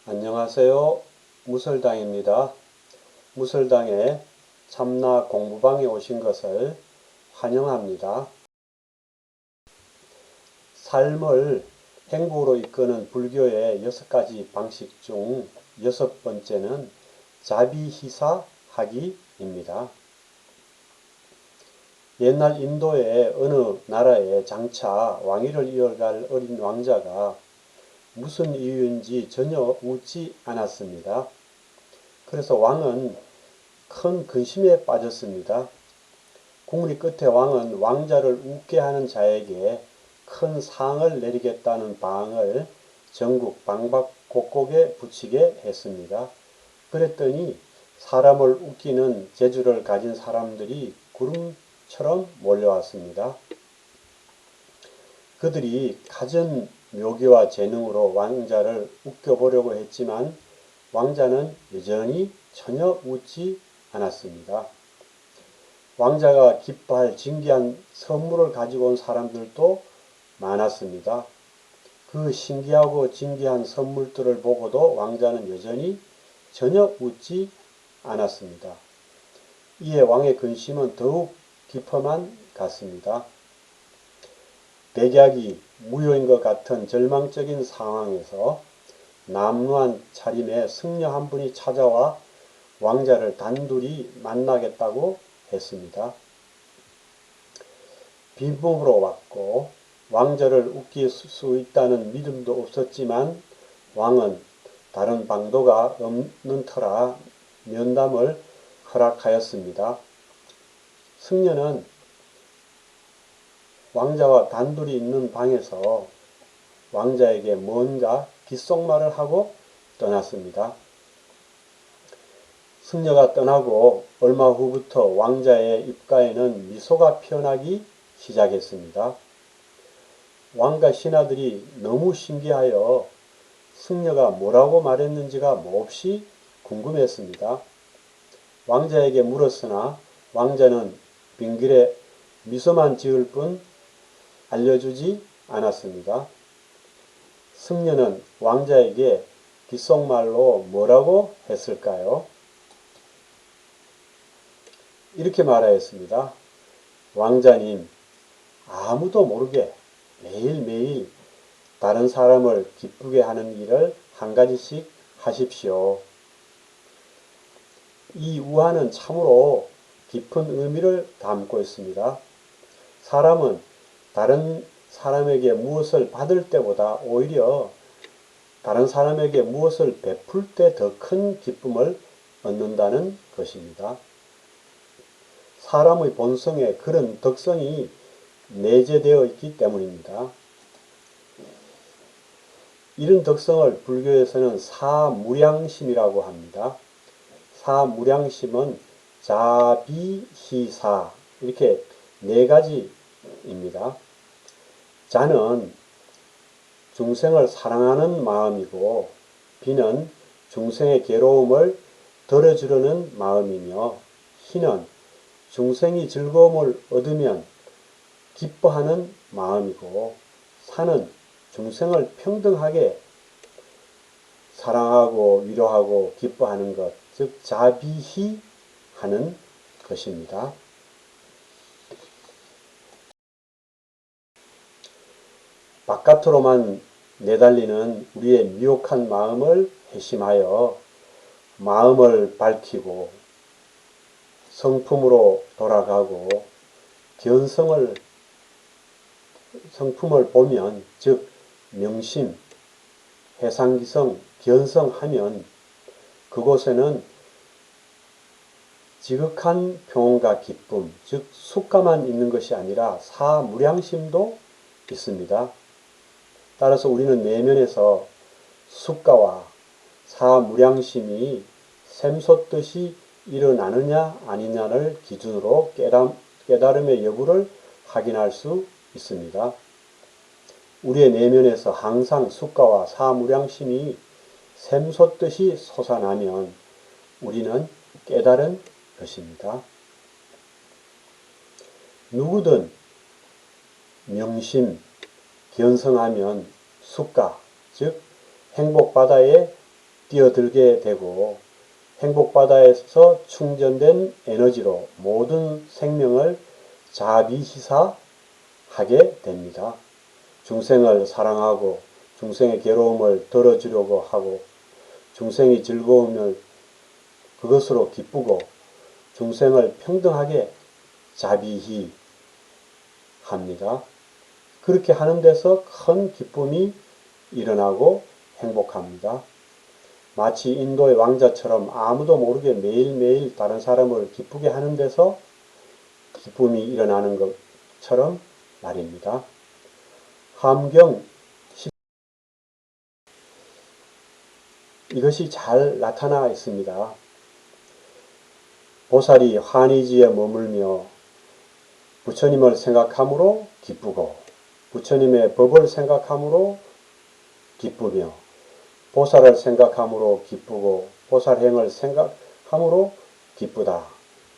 안녕하세요. 무설당입니다. 무설당의 참나 공부방에 오신 것을 환영합니다. 삶을 행복으로 이끄는 불교의 6가지 방식 중 6번째는 자비희사하기입니다. 옛날 인도의 어느 나라에 장차 왕위를 이어갈 어린 왕자가 무슨 이유인지 전혀 웃지 않았습니다. 그래서 왕은 큰 근심에 빠졌습니다. 궁리 끝에 왕은 왕자를 웃게 하는 자에게 큰 상을 내리겠다는 방을 전국 방방곡곡에 붙이게 했습니다. 그랬더니 사람을 웃기는 재주를 가진 사람들이 구름처럼 몰려왔습니다. 그들이 갖은 묘기와 재능으로 왕자를 웃겨보려고 했지만 왕자는 여전히 전혀 웃지 않았습니다. 왕자가 기뻐할 진귀한 선물을 가지고 온 사람들도 많았습니다. 그 신기하고 진귀한 선물들을 보고도 왕자는 여전히 전혀 웃지 않았습니다. 이에 왕의 근심은 더욱 깊어만 갔습니다. 백약이 무효인 것 같은 절망적인 상황에서 남루한 차림의 승려 한 분이 찾아와 왕자를 단둘이 만나겠다고 했습니다. 빈몸으로 왔고 왕자를 웃길 수 있다는 믿음도 없었지만 왕은 다른 방도가 없는 터라 면담을 허락하였습니다. 승려는 왕자와 단둘이 있는 방에서 왕자에게 뭔가 귓속말을 하고 떠났습니다. 승려가 떠나고 얼마 후부터 왕자의 입가에는 미소가 피어나기 시작했습니다. 왕과 신하들이 너무 신기하여 승려가 뭐라고 말했는지가 몹시 궁금했습니다. 왕자에게 물었으나 왕자는 빙그레 미소만 지을 뿐 알려주지 않았습니다. 승려는 왕자에게 귓속말로 뭐라고 했을까요? 이렇게 말하였습니다. 왕자님, 아무도 모르게 매일매일 다른 사람을 기쁘게 하는 일을 한 가지씩 하십시오. 이 우화는 참으로 깊은 의미를 담고 있습니다. 사람은 다른 사람에게 무엇을 받을 때보다 오히려 다른 사람에게 무엇을 베풀 때 더 큰 기쁨을 얻는다는 것입니다. 사람의 본성에 그런 덕성이 내재되어 있기 때문입니다. 이런 덕성을 불교에서는 사무량심이라고 합니다. 사무량심은 자비희사 이렇게 4가지입니다. 자는 중생을 사랑하는 마음이고 비는 중생의 괴로움을 덜어주려는 마음이며 희는 중생이 즐거움을 얻으면 기뻐하는 마음이고 사는 중생을 평등하게 사랑하고 위로하고 기뻐하는 것, 즉 자비희 하는 것입니다. 바깥으로만 내달리는 우리의 미혹한 마음을 회심하여 마음을 밝히고 성품으로 돌아가고 성품을 보면 즉 명심, 해상기성, 견성하면 그곳에는 지극한 평온과 기쁨, 즉 숙가만 있는 것이 아니라 사무량심도 있습니다. 따라서 우리는 내면에서 숙가와 사무량심이 샘솟듯이 일어나느냐 아니냐를 기준으로 깨달음의 여부를 확인할 수 있습니다. 우리의 내면에서 항상 숙가와 사무량심이 샘솟듯이 솟아나면 우리는 깨달은 것입니다. 누구든 명심, 견성하면 숙가, 즉 행복바다에 뛰어들게 되고 행복바다에서 충전된 에너지로 모든 생명을 자비희사하게 됩니다. 중생을 사랑하고 중생의 괴로움을 덜어주려고 하고 중생의 즐거움을 그것으로 기쁘고 중생을 평등하게 자비히 합니다. 그렇게 하는 데서 큰 기쁨이 일어나고 행복합니다. 마치 인도의 왕자처럼 아무도 모르게 매일매일 다른 사람을 기쁘게 하는 데서 기쁨이 일어나는 것처럼 말입니다. 함경 이것이 잘 나타나 있습니다. 보살이 환희지에 머물며 부처님을 생각함으로 기쁘고 부처님의 법을 생각함으로 기쁘며 보살을 생각함으로 기쁘고 보살행을 생각함으로 기쁘다.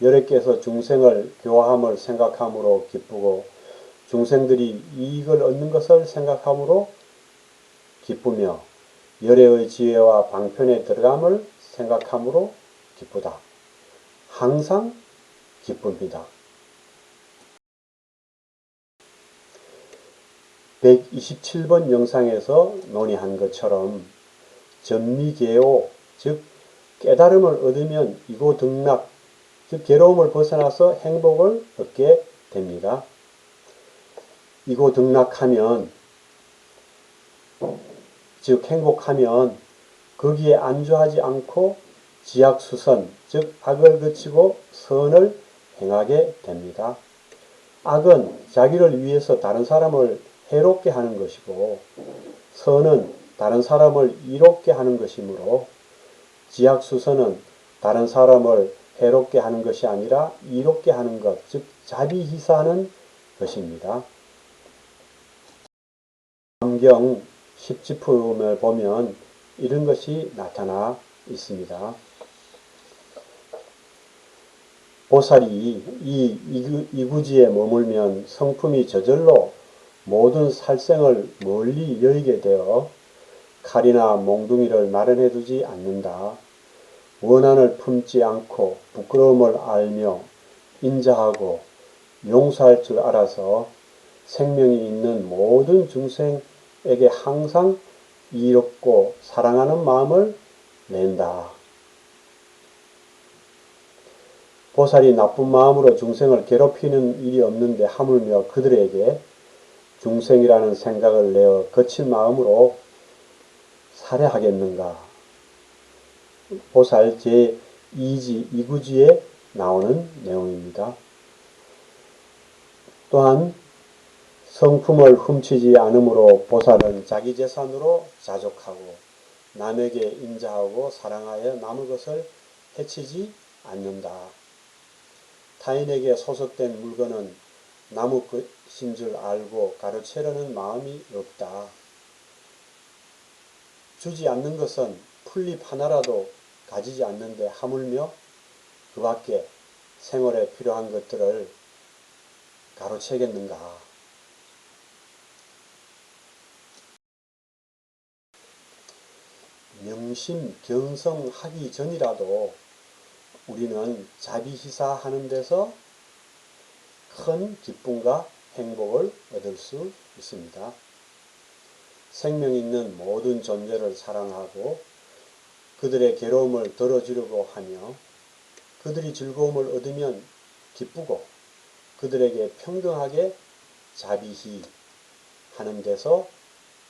여러께서 중생을 교화함을 생각함으로 기쁘고 중생들이 이익을 얻는 것을 생각함으로 기쁘며 열애의 지혜와 방편에 들어감을 생각함으로 기쁘다. 항상 기쁩니다. 127번 영상에서 논의한 것처럼 전미계오, 즉 깨달음을 얻으면 이고등락, 즉 괴로움을 벗어나서 행복을 얻게 됩니다. 이고등락하면, 즉 행복하면 거기에 안주하지 않고 지약수선, 즉 악을 그치고 선을 행하게 됩니다. 악은 자기를 위해서 다른 사람을 해롭게 하는 것이고 선은 다른 사람을 이롭게 하는 것이므로 지약수선은 다른 사람을 해롭게 하는 것이 아니라 이롭게 하는 것, 즉 자비희사하는 것입니다. 환경 10지품을 보면 이런 것이 나타나 있습니다. 보살이 이 이구지에 머물면 성품이 저절로 모든 살생을 멀리 여의게 되어 칼이나 몽둥이를 마련해 두지 않는다. 원한을 품지 않고 부끄러움을 알며 인자하고 용서할 줄 알아서 생명이 있는 모든 중생에게 항상 이롭고 사랑하는 마음을 낸다. 보살이 나쁜 마음으로 중생을 괴롭히는 일이 없는데 하물며 그들에게 중생이라는 생각을 내어 거친 마음으로 살해하겠는가. 보살 제2지 2구지에 나오는 내용입니다. 또한 성품을 훔치지 않으므로 보살은 자기 재산으로 자족하고 남에게 인자하고 사랑하여 남의 것을 해치지 않는다. 타인에게 소속된 물건은 남의 것인 줄 알고 가로채려는 마음이 없다. 주지 않는 것은 풀잎 하나라도 가지지 않는데 하물며 그 밖에 생활에 필요한 것들을 가로채겠는가. 명심경성하기 전이라도 우리는 자비희사하는 데서 큰 기쁨과 행복을 얻을 수 있습니다. 생명 있는 모든 존재를 사랑하고 그들의 괴로움을 덜어주려고 하며 그들이 즐거움을 얻으면 기쁘고 그들에게 평등하게 자비히 하는 데서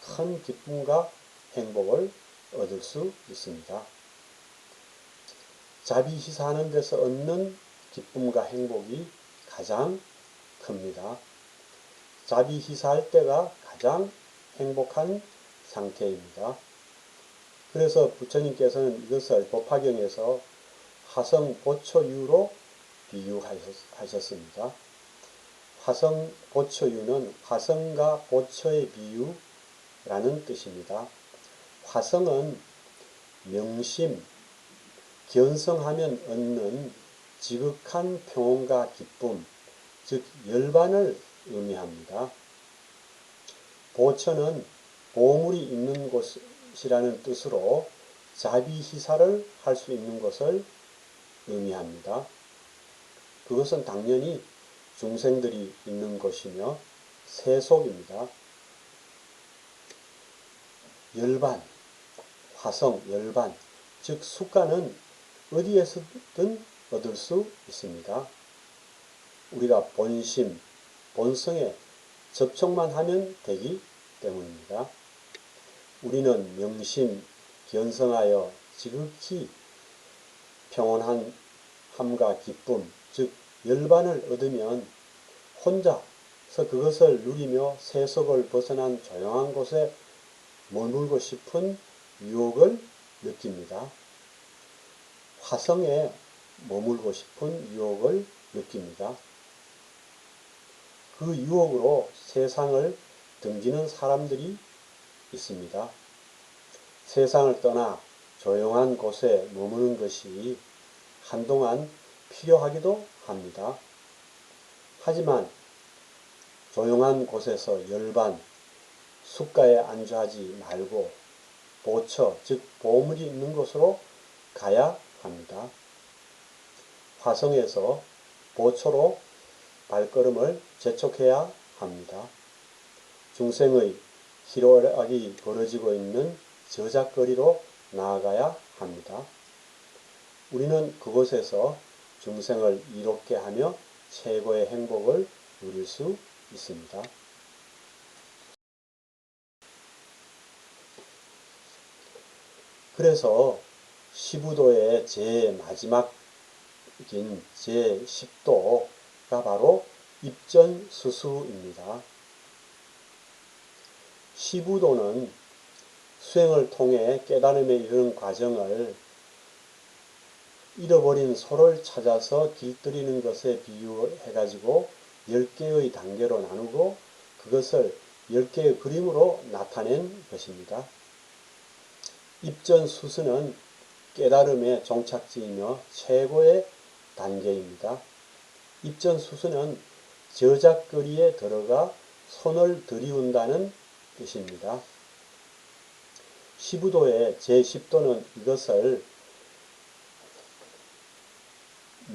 큰 기쁨과 행복을 얻을 수 있습니다. 자비희사하는 데서 얻는 기쁨과 행복이 가장 큽니다. 자비희사할 때가 가장 행복한 상태입니다. 그래서 부처님께서는 이것을 법화경에서 화성보초유로 비유하셨습니다. 화성보초유는 화성과 보초의 비유라는 뜻입니다. 화성은 명심, 견성하면 얻는 지극한 평온과 기쁨, 즉 열반을 의미합니다. 보초는 보물이 있는 곳이라는 뜻으로 자비희사를 할 수 있는 것을 의미합니다. 그것은 당연히 중생들이 있는 것이며 세속입니다. 열반, 화성, 열반, 즉 숙가는 어디에서든 얻을 수 있습니다. 우리가 본심, 본성에 접촉만 하면 되기 때문입니다. 우리는 명심, 견성하여 지극히 평온함과 기쁨, 즉 열반을 얻으면 혼자서 그것을 누리며 세속을 벗어난 조용한 곳에 머물고 싶은 유혹을 느낍니다. 화성에 머물고 싶은 유혹을 느낍니다. 그 유혹으로 세상을 등지는 사람들이 있습니다. 세상을 떠나 조용한 곳에 머무는 것이 한동안 필요하기도 합니다. 하지만 조용한 곳에서 열반, 숙가에 안주하지 말고 보처, 즉 보물이 있는 곳으로 가야 합니다. 화성에서 보초로 발걸음을 재촉해야 합니다. 중생의 희로애락이 벌어지고 있는 저작거리로 나아가야 합니다. 우리는 그곳에서 중생을 이롭게 하며 최고의 행복을 누릴 수 있습니다. 그래서 시부도의 제일 마지막인 제10도가 바로 입전수수입니다. 시부도는 수행을 통해 깨달음에 이르는 과정을 잃어버린 소를 찾아서 길들이는 것에 비유해가지고 10개의 단계로 나누고 그것을 10개의 그림으로 나타낸 것입니다. 입전수수는 깨달음의 종착지이며 최고의 단계입니다. 입전수수는 저작거리에 들어가 손을 들이운다는 뜻입니다. 시부도의 제10도는 이것을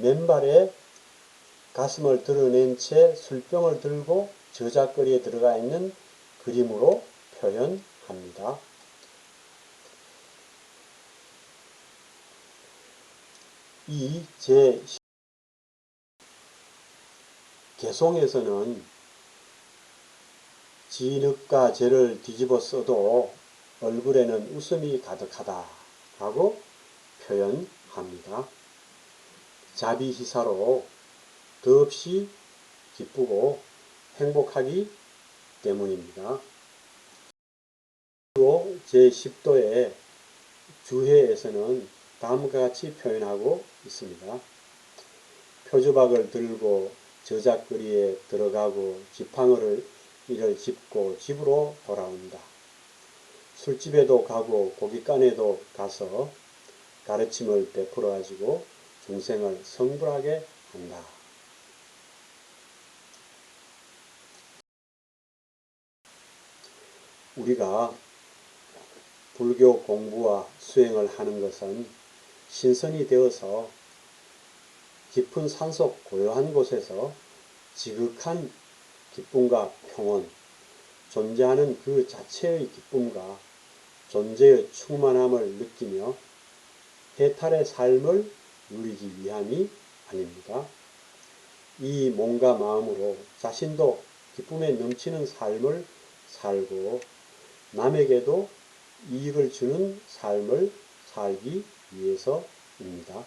맨발에 가슴을 드러낸 채 술병을 들고 저작거리에 들어가 있는 그림으로 표현합니다. 이 개송에서는 진흙과 재를 뒤집어 써도 얼굴에는 웃음이 가득하다 하고 표현합니다. 자비희사로 더없이 기쁘고 행복하기 때문입니다. 그리고 제10도의 주해에서는 다음과 같이 표현하고 있습니다. 표주박을 들고 저작거리에 들어가고 지팡이를 짚고 집으로 돌아온다. 술집에도 가고 고깃간에도 가서 가르침을 베풀어 가지고 중생을 성불하게 한다. 우리가 불교 공부와 수행을 하는 것은 신선이 되어서 깊은 산속 고요한 곳에서 지극한 기쁨과 평온, 존재하는 그 자체의 기쁨과 존재의 충만함을 느끼며 해탈의 삶을 누리기 위함이 아닙니다. 이 몸과 마음으로 자신도 기쁨에 넘치는 삶을 살고 남에게도 이익을 주는 삶을 살기 위해서입니다.